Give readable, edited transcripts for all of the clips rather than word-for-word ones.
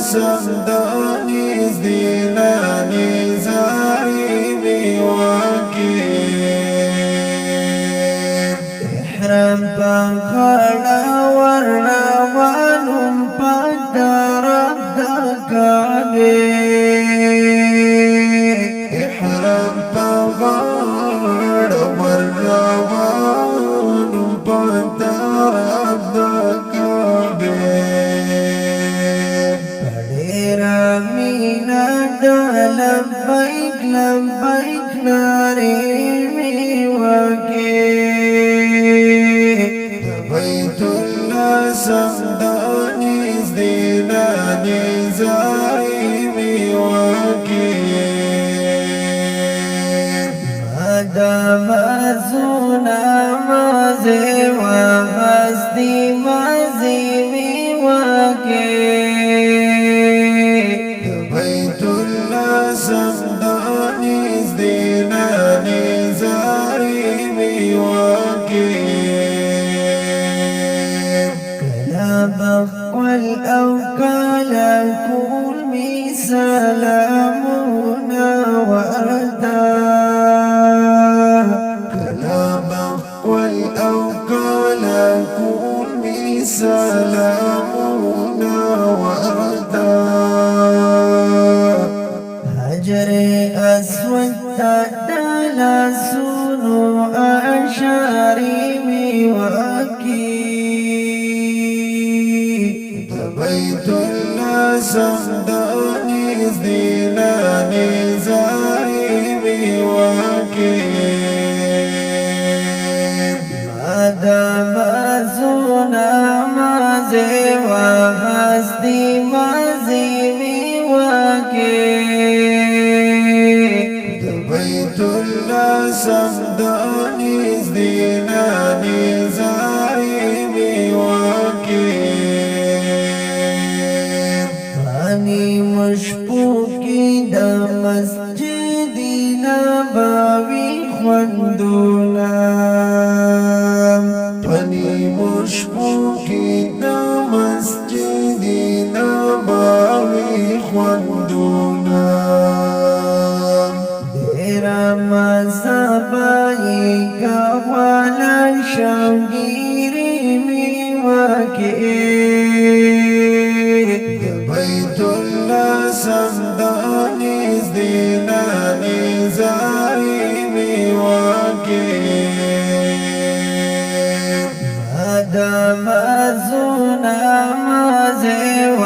سمدانی زدیلانی زائمی واکی احرام پاکھڑا ورنوانم پاکدارب دکانے احرام پاکھڑا ورنوانم پاکدارب دکانے پڑیرا مینا لبیک لبیک ناری می واکی بیت اللہ سمدانی زدیلانی زائمی واکی مادام ازونا مازی و غزدی مازی می واکی بیت اللہ سمدانی زدیلانی زائمی واکی بقول أو قال كل مي سلامنا وأردا كلا بقول أو قال كل مي سلامنا وأردا هجر أسود تدلى سنو أشاري وأكيد بیت اللہ سمدانی زدیلانی زائمی واکی مادام ازونا مازی و غزدی مازی می واکی بیت اللہ سمدانی زدیلانی زائمی واکی مشپو کی دا مسجد نبوی خوندونا پنی مشپو کی دا مسجد نبوی خوندونا دیرا مذہبائی گوالا شوگیری می واقعی بیت اللہ سمدانی زدیلانی زائمی واکی مادام ازونا مازی و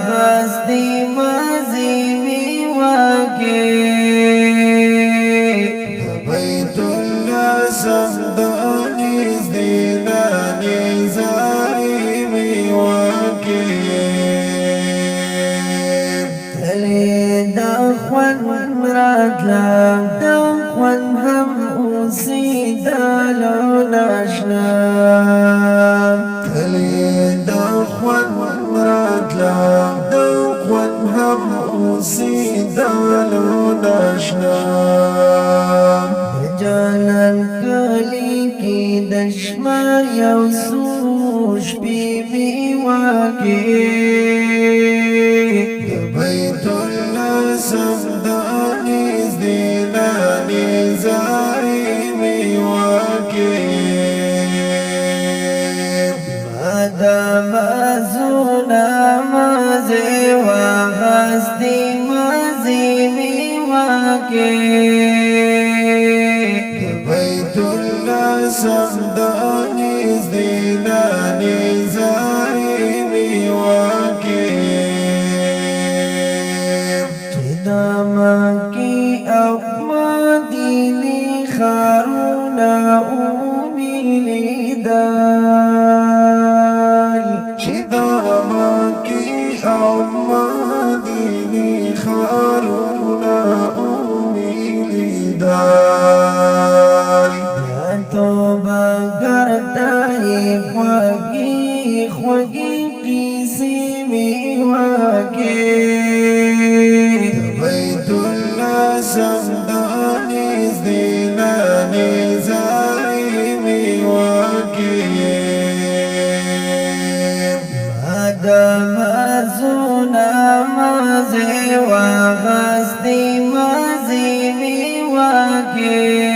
غزدی مازی می واکی بیت اللہ سمدانی زدیلانی زائمی واکی دخون راتلم دخون هم اوسیدالو ناشنام تلی دخون راتلم دخون هم اوسیدالو ناشنام بجانان کلی کی دشمار یو سوش بی بی واقعی بیت اللہ سمدانی زدیلانی زائمی واکی مادام ازونا مازی و غزدی مازی می واکی بیت اللہ سمدانی زدیلانی زائمی واکی مکی او مدینی خارونا اومی لیدال چدا مکی او مدینی خارونا اومی لیدال یا توبہ گردائی خوگی خوگی کسی می واقعی بیت اللہ سمدانی زدیلانی زائمی واکی مادام ازونا کې